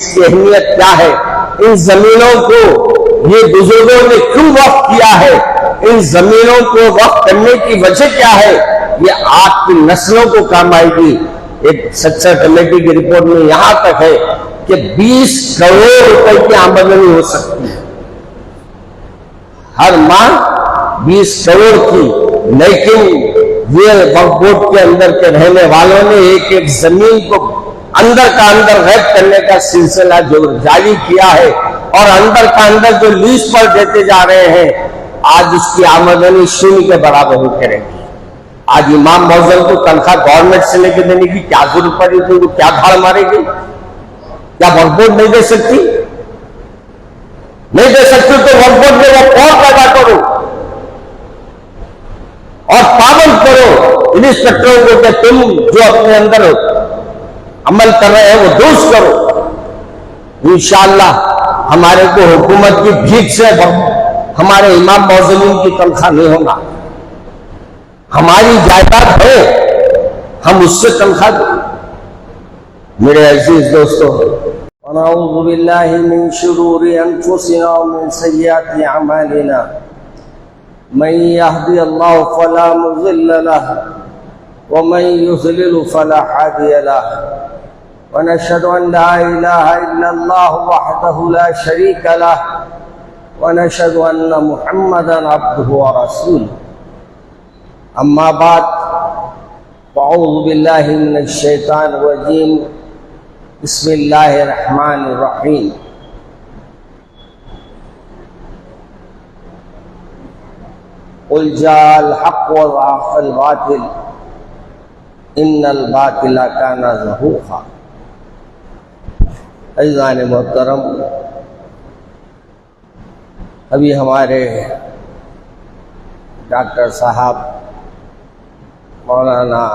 इसकी अहमियत क्या है, इन जमीनों को ये बुजुर्गों ने क्यों वक्फ किया है, इन जमीनों को वक्फ करने की वजह क्या है, ये आपकी नस्लों को काम आएगी। एक सक्सेस कमेटी की रिपोर्ट में यहां तक है कि 20 करोड़ रुपए की आमदनी हो सकती है हर माह, 20 करोड़ की। लेकिन ये वक्फ बोर्ड के अंदर के रहने वालों ने एक एक जमीन को अंदर का अंदर गैब करने का सिलसिला जो जारी किया है और अंदर का अंदर जो लीज पर देते जा रहे हैं, आज उसकी आमदनी शून्य के बराबर हो करेगी। आज इमाम मौजूद को तनख्वाह गवर्नमेंट से लेकर देने की क्या जरूरत पड़ी थी, वो क्या भाड़ मारेगी? क्या वक्फ बोर्ड नहीं दे सकती? नहीं दे सकती तो वक्फ बोर्ड में वो कौन पैदा करो और पाबंद करो इन इंस्पेक्टरों को कि तुम जो अपने अंदर अमल कर रहे हैं वो दुरुस्त करो। इंशाअल्लाह हमारे को हुकूमत की भीख से हमारे इमाम मौजूद की तनख्वाह नहीं होगा। हमारी जायदाद है, हम उससे तनख्वाह दें। मेरे अजीज दोस्तों, वनऊज़ु बिल्लाहि मिन शुरूरि अनफुसिना व मिन सय्यिआति अमालिना, मन यहदिहिल्लाहु फला मुज़िल्ल लहु व मन युज़लिल फला हादिय लहु, व नशहदु अन ला इलाहा इल्लल्लाह वहदहु ला शरीका लहु व नशहदु अन्न मुहम्मदन अब्दुहु व रसूलुहु। अम्मा बाद, अऊज़ु बिल्लाहि मिनश शैतानिर रजीम, बिस्मिल्लाहिर रहमानिर रहीम। कुल जाअल हक़्क़ु व ज़हक़ल बातिल, इन्नल बातिला काना ज़हूक़ा। अज़ीज़ान मोहतरम, अभी हमारे डॉक्टर साहब मौलाना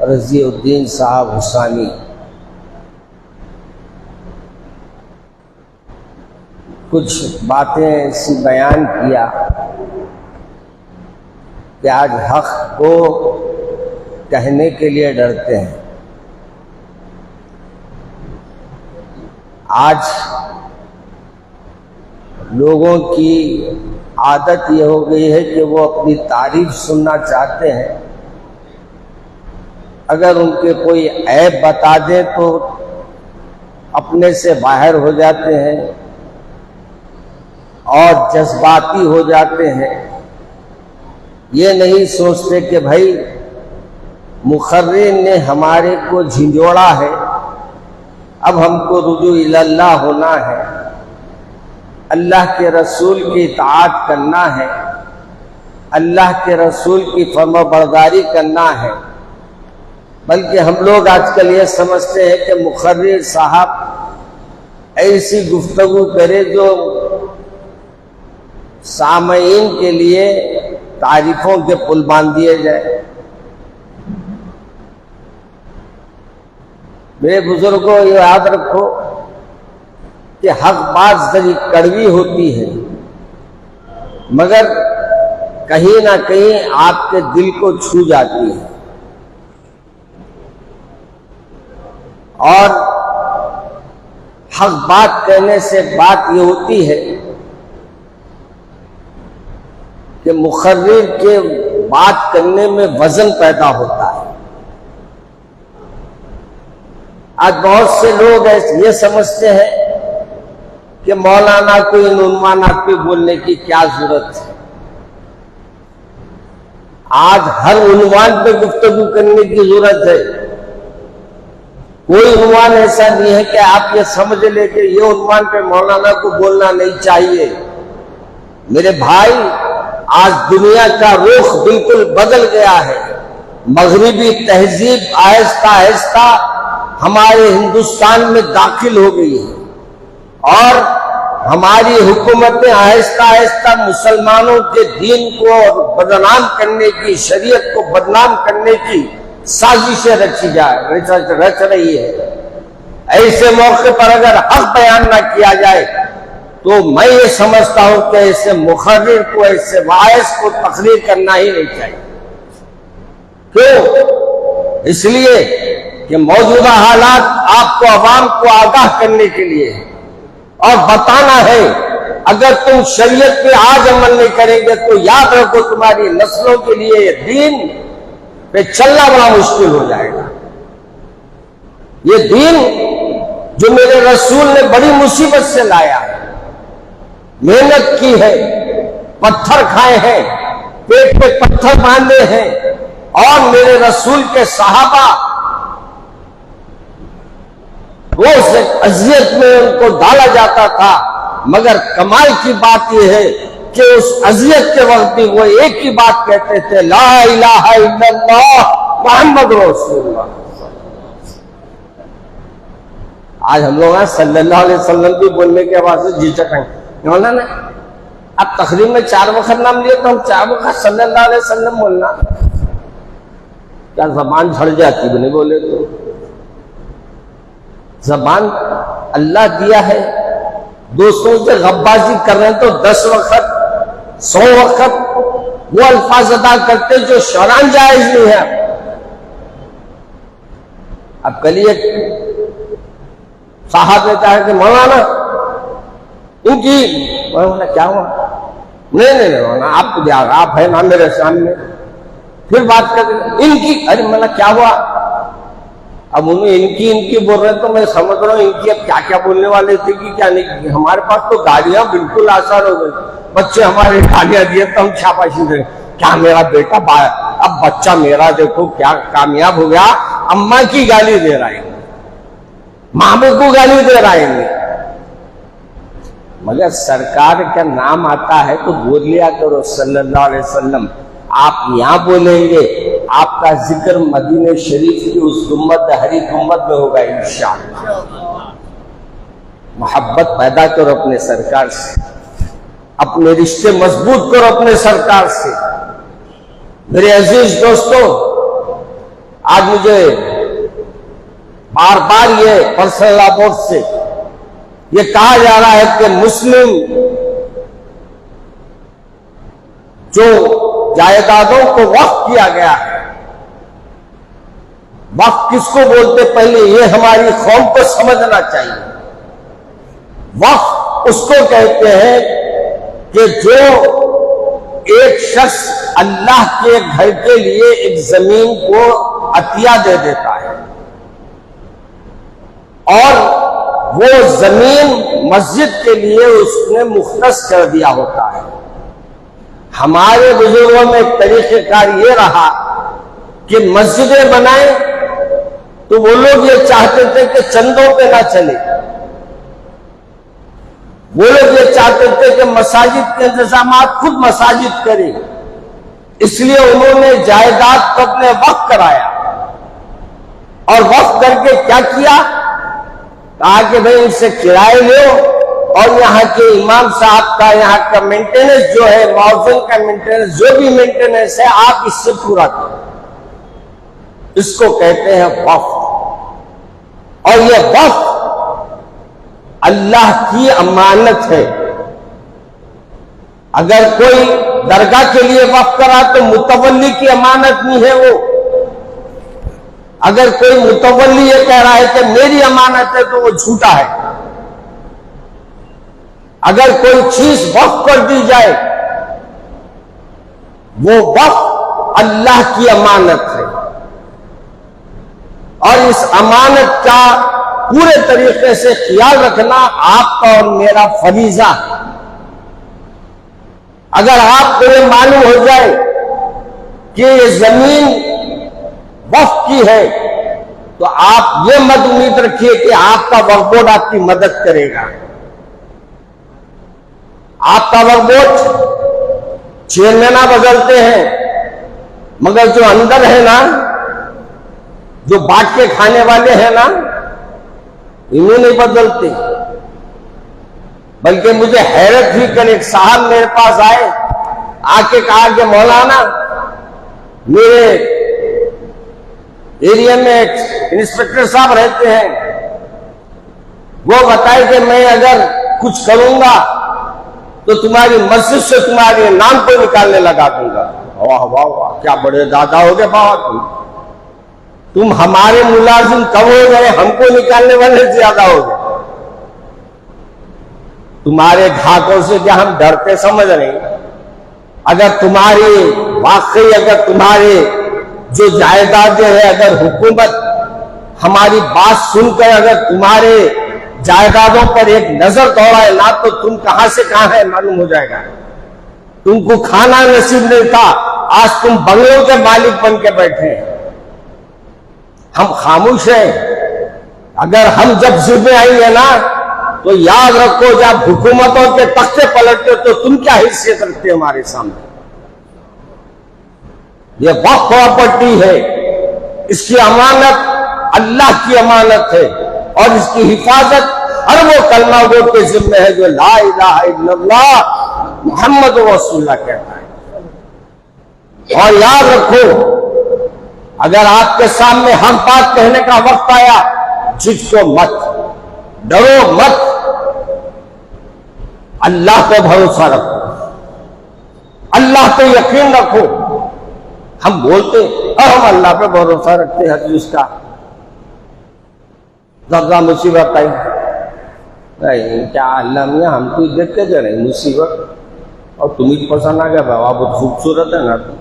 रज़ीउद्दीन साहब हुसैनी कुछ बातें ऐसी बयान किया कि आज हक़ को कहने के लिए डरते हैं। आज लोगों की आदत ये हो गई है कि वो अपनी तारीफ सुनना चाहते हैं, अगर उनके कोई ऐब बता दें तो अपने से बाहर हो जाते हैं और जज्बाती हो जाते हैं। ये नहीं सोचते कि भाई मुखर्रिर ने हमारे को झिंझोड़ा है, अब हमको रुजू इल्लल्लाह होना है, अल्लाह के रसूल की इताअत करना है, अल्लाह के रसूल की फर्माबरदारी करना है। बल्कि हम लोग आजकल ये समझते हैं कि मुखर्रिर साहब ऐसी गुफ्तगू करे जो सामईन के लिए तारीफों के पुल बांध दिए जाए। मेरे बुजुर्गों, ये याद रखो कि हक बात जरी कड़वी होती है, मगर कहीं ना कहीं आपके दिल को छू जाती है। और हक बात कहने से बात ये होती है कि मुखर्रिर के बात करने में वजन पैदा होता है। आज बहुत से लोग ये समझते हैं कि मौलाना को इन उन्वानात पे बोलने की क्या जरूरत है। आज हर उन्वान पे गुफ्तगू करने की जरूरत है। कोई उन्वान ऐसा नहीं है कि आप ये समझ ले कि ये उन्वान पे मौलाना को बोलना नहीं चाहिए। मेरे भाई, आज दुनिया का रुख बिल्कुल बदल गया है। मगरिबी तहजीब आहिस्ता आहिस्ता हमारे हिंदुस्तान में दाखिल हो गई है और हमारी हुकूमतें आहिस्ता आहिस्ता मुसलमानों के दीन को बदनाम करने की, शरीयत को बदनाम करने की साजिशें रच रही है। ऐसे मौके पर अगर हक बयान ना किया जाए तो मैं ये समझता हूं कि ऐसे मुखर्रिर को, ऐसे वाइस को तकरीर करना ही नहीं चाहिए। क्यों? इसलिए कि मौजूदा हालात आपको अवाम को आगाह करने के लिए और बताना है, अगर तुम शरीयत पे आज अमल नहीं करेंगे तो याद रखो तुम्हारी नस्लों के लिए ये दीन पे चलना बड़ा मुश्किल हो जाएगा। ये दीन जो मेरे रसूल ने बड़ी मुसीबत से लाया है, मेहनत की है, पत्थर खाए हैं, पेट पे पत्थर बांधे हैं, और मेरे रसूल के सहाबा रोज अजियत में उनको डाला जाता था, मगर कमाल की बात यह है कि उस अजियत के वक्त भी वो एक ही बात कहते थे, ला इलाहा इल्लल्लाह मुहम्मद रसूलुल्लाह। आज हम लोग सल्लल्लाहु अलैहि वसल्लम भी बोलने के आवाज से झिझकेंगे, बोला ना अब तकरीब में 4 वक्त नाम लिए तो हम 4 वक्त सल्लल्लाहु अलैहि वसल्लम बोलना, क्या जबान झड़ जाती बने बोले तो? जबान अल्लाह दिया है, दोस्तों से गब्बाजी कर रहे हैं तो 10 वक्त 100 वक्त वो अल्फाज अदा करते जो शरअन जायज नहीं है। अब कल एक साहब ने कहा कि मौलाना इनकी, मौलाना क्या हुआ? नहीं मौलाना आपको दिया, आप है ना मेरे सामने, फिर बात कर इनकी, अरे मौलाना क्या हुआ? अब उन्हें इनकी बोल रहे तो मैं समझ रहा हूँ इनकी अब क्या क्या बोलने वाले थे कि क्या नहीं। हमारे पास तो गाड़ियां बिल्कुल आसार हो गई, बच्चे हमारे गाड़ियां दिए तो हम शाबाशी दे, क्या मेरा बेटा अब बच्चा मेरा देखो क्या कामयाब हो गया, अम्मा की गाली दे रहा है, मामू को गाली दे रहा है। मगर सरकार का नाम आता है तो बोल लिया करो सल्लल्लाहु अलैहि वसल्लम। आप यहां बोलेंगे, आपका जिक्र मदीने शरीफ की उस गुम्बद हरी गुम्बद में होगा इंशाअल्लाह। मोहब्बत पैदा करो अपने सरकार से, अपने रिश्ते मजबूत करो अपने सरकार से। मेरे अजीज दोस्तों, आज मुझे बार बार ये पर्सनल अबाउट से ये कहा जा रहा है कि मुस्लिम जो जायदादों को वक्फ किया गया है, वक्फ किसको बोलते पहले ये हमारी कौम को समझना चाहिए। वक्फ उसको कहते हैं कि जो एक शख्स अल्लाह के घर के लिए एक जमीन को अतिया दे देता है और वो जमीन मस्जिद के लिए उसने मुख्तस कर दिया होता है। हमारे बुजुर्गों में एक तरीक़ेकार ये रहा कि मस्जिदें बनाए तो वो लोग ये चाहते थे कि चंदों पे ना चले, वो लोग ये चाहते थे कि मसाजिद के इंतजाम खुद मसाजिद करे, इसलिए उन्होंने जायदाद को अपने वक्फ कराया। और वक्फ करके क्या किया, कहा कि भाई इनसे किराए लो और यहाँ के इमाम साहब का, यहाँ का मेंटेनेंस जो है, मौजूद का मेंटेनेंस, जो भी मेंटेनेंस है आप इससे पूरा करो। इसको कहते हैं वक्फ। और ये वक्फ अल्लाह की अमानत है। अगर कोई दरगाह के लिए वक्फ करा तो मुतवल्ली की अमानत नहीं है वो। अगर कोई मुतवल्ली ये कह रहा है कि मेरी अमानत है तो वो झूठा है। अगर कोई चीज वक्फ कर दी जाए, वो वक्फ अल्लाह की अमानत है और इस अमानत का पूरे तरीके से ख्याल रखना आपका और मेरा फरीजा। अगर आपको ये मालूम हो जाए कि ये जमीन वक्फ की है तो आप ये मत उम्मीद रखिए कि आपका वक्फ बोर्ड आपकी मदद करेगा। आपका वक्फ बोर्ड चेयरमैना बदलते हैं, मगर जो अंदर है ना, जो बांट के खाने वाले हैं ना, इन्हें नहीं बदलते। बल्कि मुझे हैरत हुई, कल एक साहब मेरे पास आए, आके कहा कि मौलाना मेरे एरिया में एक इंस्पेक्टर साहब रहते हैं, वो बताए कि मैं अगर कुछ करूंगा तो तुम्हारी मस्जिद से तुम्हारे नाम को निकालने लगा दूंगा। वाह वाह वाह, क्या बड़े दादा हो गए बाबा तुम। तुम हमारे मुलाजिम कम हो गए, हमको निकालने वाले ज्यादा हो गए। तुम्हारे घाटों से क्या हम डरते समझ रहे? अगर तुम्हारी वाकई अगर तुम्हारे जो जायदादें है, अगर हुकूमत हमारी बात सुनकर अगर तुम्हारे जायदादों पर एक नजर दौड़ाए ना, तो तुम कहां से कहां है मालूम हो जाएगा। तुमको खाना नसीब नहीं था, आज तुम बंगलों के मालिक बन के बैठे हैं। हम खामोश हैं। अगर हम जब जिद में आएंगे ना, तो याद रखो जब हुकूमतों के तख्ते पलटते तो तुम क्या हैसियत रखते हो हमारे सामने। ये वक्फ प्रॉपर्टी है, इसकी अमानत अल्लाह की अमानत है और इसकी हिफाजत हर वो कलमा गो के जिम्मे है जो ला इलाहा इल्लल्लाह मुहम्मद रसूलुल्लाह कहता है। और याद रखो, अगर आपके सामने हक बात कहने का वक्त आया, जिसको मत डरो मत, अल्लाह पे भरोसा रखो, अल्लाह पे यकीन रखो। हम बोलते और हम अल्लाह पे भरोसा रखते हैं, जिसका ज्यादा मुसीबत आई नहीं, क्या अल्लाह मियाँ हम तो देखते जा रहे मुसीबत और तुम्हें पसंद आ गया, बाबा बहुत खूबसूरत है ना, तुम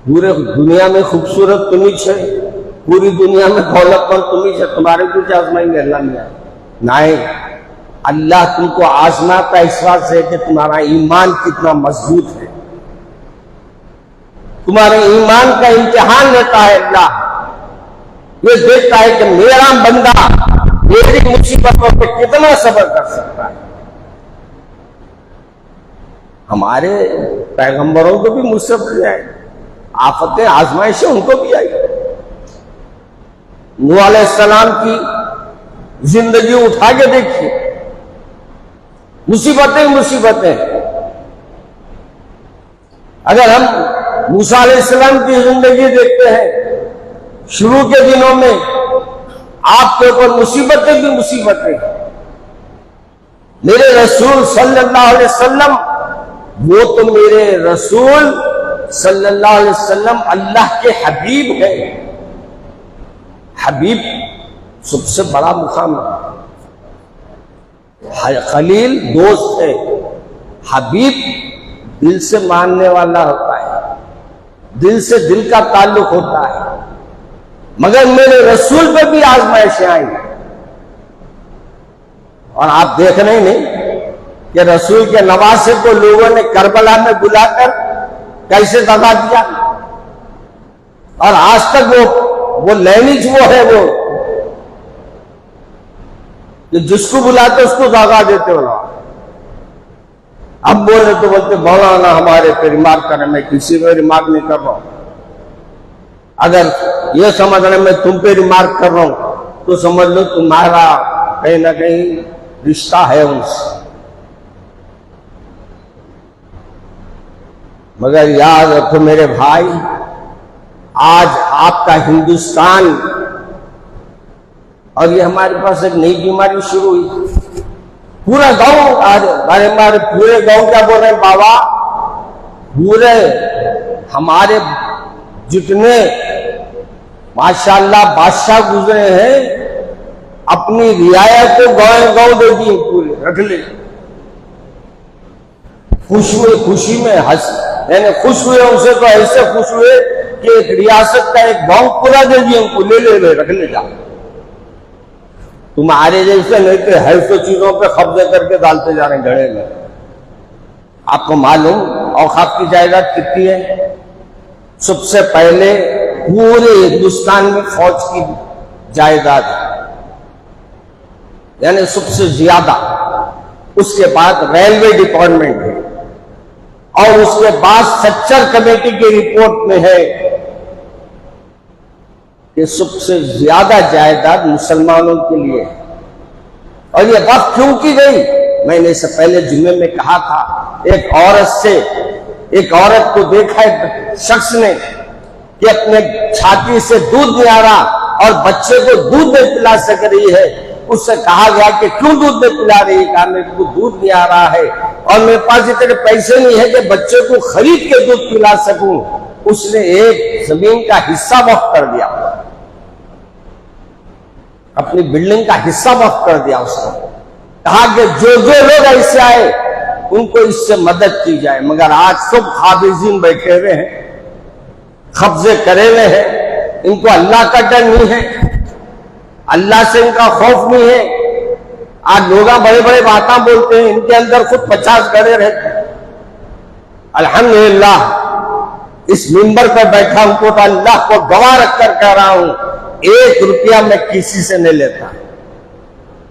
पूरे दुनिया में खूबसूरत तुम्हें छे, पूरी दुनिया में दौलतमंद तुम्हें छे, तुम्हारे कुछ आजमाएंगे अल्लाह मियाँ? नहीं, अल्लाह तुमको आजमाता इस बात से कि तुम्हारा ईमान कितना मजबूत है। तुम्हारे ईमान का इम्तिहान लेता है अल्लाह। ये देखता है कि मेरा बंदा मेरी मुसीबतों पे कितना सब्र कर सकता है। हमारे पैगंबरों को भी मुसीबत आई, आफतें आजमाइशें उनको भी आई। नूह अलैहिस्सलाम की जिंदगी उठा के देखिए, मुसीबतें मुसीबतें। अगर हम मूसा अलैहिस्सलाम की जिंदगी देखते हैं, शुरू के दिनों में आपके ऊपर मुसीबतें भी मुसीबतें। मेरे रसूल सल्लल्लाहु अलैहि वसल्लम, वो तो मेरे रसूल सल्लल्लाहु अलैहि वसल्लम अल्लाह के हबीब है। हबीब सबसे बड़ा मुकाम है। खलील दोस्त है, हबीब दिल से मानने वाला होता है, दिल से दिल का ताल्लुक होता है। मगर मेरे रसूल पे भी आजमाइशें आई और आप देख रहे नहीं कि रसूल के नवासे को लोगों ने करबला में बुलाकर कैसे दगा दिया। और आज तक वो लैनिज वो है, वो कि जिसको बुलाते उसको दगा देते हो। अब बोले तो बोलते मौलाना हमारे पे रिमार्क करें, मैं किसी पे रिमार्क नहीं कर रहा हूं। अगर ये समझ रहे मैं तुम पे रिमार्क कर रहा हूं तो समझ लो तुम्हारा कहीं ना कहीं रिश्ता है उनसे। मगर याद रखो मेरे भाई, आज आपका हिंदुस्तान और ये हमारे पास एक नई बीमारी शुरू हुई। पूरा गांव हमारे पूरे गांव क्या बोल रहे हैं बाबा, पूरे हमारे जितने माशाल्लाह बादशाह गुजरे हैं, अपनी रियाया को गाँव गाँव दे दी, पूरे रख ले। खुशी में हंस यानी खुश हुए उनसे, तो ऐसे खुश हुए कि एक रियासत का एक गांव पूरा दे दिए उनको, ले रख ले जा। तुम्हारे जैसे नहीं तो है सो चीजों पे कब्जे करके डालते जा रहे हैं घड़े में। आपको मालूम औकात की जायदाद कितनी है? सबसे पहले पूरे हिंदुस्तान में फौज की जायदाद है, यानी सबसे ज्यादा। उसके बाद रेलवे डिपार्टमेंट है और उसके बाद सच्चर कमेटी की रिपोर्ट में है कि सबसे ज्यादा जायदाद मुसलमानों के लिए है। और ये बात क्यों की गई? मैंने इससे पहले जुम्मे में कहा था, एक औरत को देखा एक शख्स ने कि अपने छाती से दूध नहीं आ रहा और बच्चे को दूध नहीं पिला सक रही है। उससे कहा गया कि क्यों दूध नहीं पिला रही? कहा मेरे को दूध नहीं आ रहा है और मेरे पास इतने पैसे नहीं है कि बच्चे को खरीद के दूध पिला सकूं। उसने एक जमीन का हिस्सा वक्फ कर दिया, अपनी बिल्डिंग का हिस्सा वक्फ कर दिया उसने। कहा कि जो जो लोग ऐसे आए उनको इससे मदद की जाए। मगर आज सब हाफिजीन बैठे हुए हैं, कब्जे करे हुए हैं, इनको अल्लाह का डर नहीं है, अल्लाह से इनका खौफ नहीं है। आज लोग बड़े बड़े बातें बोलते हैं, इनके अंदर खुद 50 गड़े रहते हैं। अल्हम्दुलिल्लाह इस मिंबर पर बैठा उनको तो अल्लाह को गवाह रखकर कह रहा हूं, 1 रुपया मैं किसी से नहीं लेता,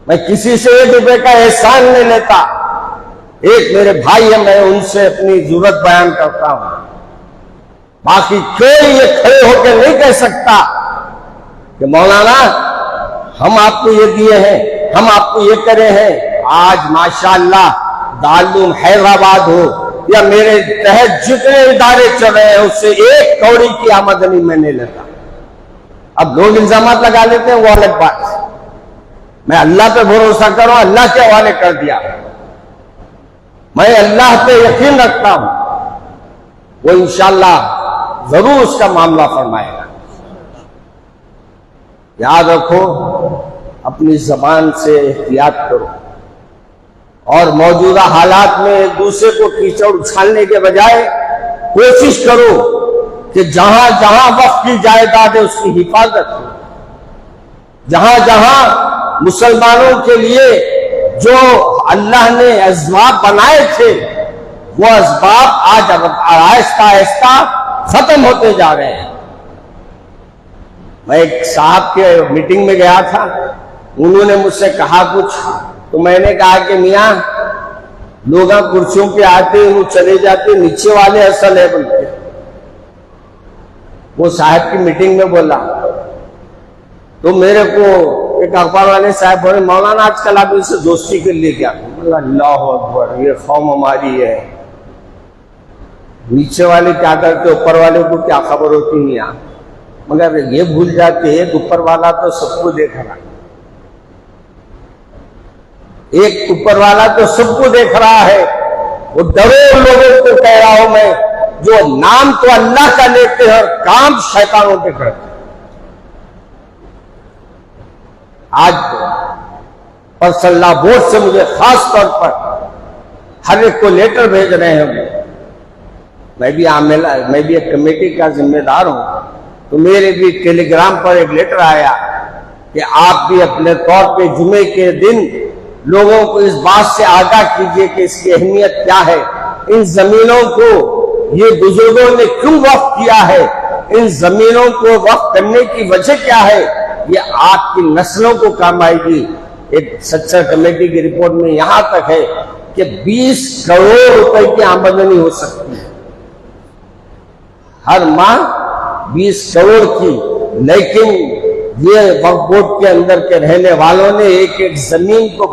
मैं किसी से 1 रुपये का एहसान नहीं लेता। एक मेरे भाई है, मैं उनसे अपनी जरूरत बयान करता हूं। बाकी कोई ये खड़े होकर नहीं कह सकता कि मौलाना हम आपको ये दिए हैं, हम आपको ये करे हैं। आज माशाअल्लाह दारुल हैदराबाद हो या मेरे तहत जितने इदारे चल रहे हैं उससे 1 कौड़ी की आमदनी मैं नहीं लेता। अब लोग इल्जामात लगा लेते हैं, वो अलग बात है। मैं अल्लाह पे भरोसा करूं, अल्लाह के हवाले कर दिया। मैं अल्लाह पे यकीन रखता हूं, वो इंशाअल्लाह जरूर उसका मामला फरमाएगा। याद रखो, अपनी जबान से एहतियात करो और मौजूदा हालात में एक दूसरे को कीचड़ उछालने के बजाय कोशिश करो कि जहां जहां वक्फ की जायदाद है उसकी हिफाजत हो। जहां जहां मुसलमानों के लिए जो अल्लाह ने असबाब बनाए थे, वो असबाब आज आहिस्ता आहिस्ता खत्म होते जा रहे हैं। मैं एक साहब के मीटिंग में गया था, उन्होंने मुझसे कहा कुछ, तो मैंने कहा कि मियाँ लोग कुर्सियों पे आते वो चले जाते, नीचे वाले असल है बोलते। वो साहब की मीटिंग में बोला तो मेरे को एक अखबार वाले साहब बोले, मौलाना आजकल आप इससे दोस्ती कर लिए क्या? बोला अल्लाह अकबर, ये कौम हमारी है, नीचे वाले क्या करते ऊपर वाले को क्या खबर होती नहीं। आप मगर ये भूल जाते हैं ऊपर वाला तो सबको देख रहा, एक ऊपर वाला तो सबको देख रहा है। वो डरो लोगों को कह रहा हूं मैं, जो नाम तो अल्लाह का लेते हैं और काम शैतानों के करते हैं। आज पर्सनल बोर्ड से मुझे खास तौर पर हर एक को लेटर भेज रहे हैं। मैं भी एक कमेटी का जिम्मेदार हूं, तो मेरे भी टेलीग्राम पर एक लेटर आया कि आप भी अपने तौर पे जुमे के दिन लोगों को इस बात से आगाह कीजिए कि इसकी अहमियत क्या है, इन जमीनों को ये बुजुर्गों ने क्यों वक्फ किया है, इन जमीनों को वक्फ करने की वजह क्या है, ये आपकी नस्लों को काम आएगी। एक सच्चा कमेटी की रिपोर्ट में यहां तक है कि 20 करोड़ रुपए की आमदनी हो सकती है हर माह, 20 करोड़ की। लेकिन ये वक्फ बोर्ड के अंदर के रहने वालों ने एक एक जमीन को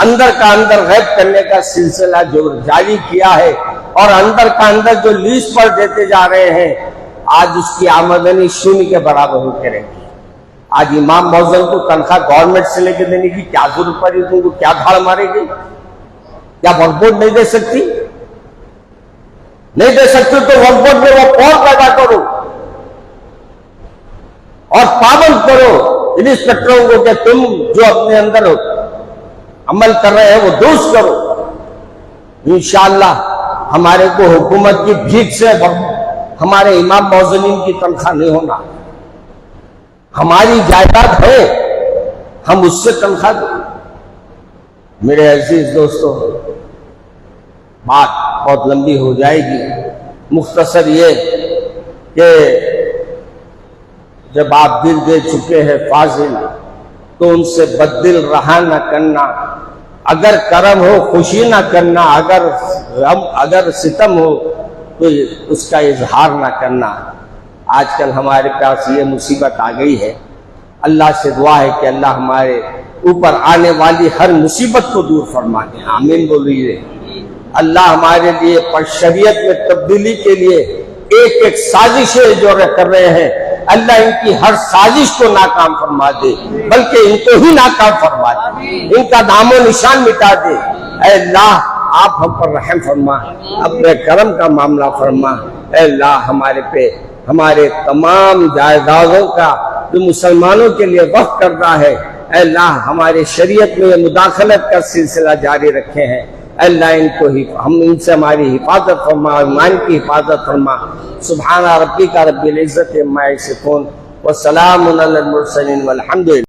अंदर का अंदर गैब करने का सिलसिला जो जारी किया है और अंदर का अंदर जो लीज पर देते जा रहे हैं, आज उसकी आमदनी शून्य के बराबर होकर रहेगी। आज इमाम मौजन को तनख्वाह गवर्नमेंट से लेकर देने की क्या जरूरत पड़ी? तुमको क्या धाड़ मारेगी? क्या वक्फ बोर्ड नहीं दे सकती? नहीं दे सकती तो वक्फ बोर्ड में वो कौन पैदा करो और पाबंद करो इंस्पेक्टरों को कि तुम जो अपने अंदर अमल कर रहे हैं वो दुरुस्त करो। इंशाअल्लाह हमारे को हुकूमत की भीख से हमारे इमाम मौजनीन की तनख्वाह नहीं होना। हमारी जायदाद है, हम उससे तनख्वाह दो। मेरे अजीज दोस्तों, बात बहुत लंबी हो जाएगी। मुख्तसर ये कि जब आप दिल दे चुके हैं फाजिल, तो उनसे बददिल रहा न करना। अगर करम हो खुशी ना करना, अगर सितम हो तो उसका इजहार ना करना। आजकल हमारे पास ये मुसीबत आ गई है। अल्लाह से दुआ है कि अल्लाह हमारे ऊपर आने वाली हर मुसीबत को दूर फरमा दे। आमीन बोलिए। अल्लाह हमारे लिए पर शरीयत में तब्दीली के लिए एक एक साजिशें जो कर रहे हैं, अल्लाह इनकी हर साजिश को नाकाम फरमा दे, बल्कि इनको ही नाकाम फरमा दे, इनका नामो निशान मिटा दे। ऐ अल्लाह आप हम पर रहम फरमा, अपने करम का मामला फरमा। ऐ अल्लाह हमारे पे हमारे तमाम जायदादों का जो मुसलमानों के लिए वक्फ करता है, अल्लाह हमारे शरीयत में ये मुदाखलत का सिलसिला जारी रखे हैं, अल्लाह इनको ही हम इनसे हमारी हिफाजत फरमा, ईमान की हिफाजत फरमा। सुब्हाना रब्बिका रब्बिल इज्जति अम्मा यसिफून व सलामुन अलल मुरसलीन वल्हम्दुलिल्लाह।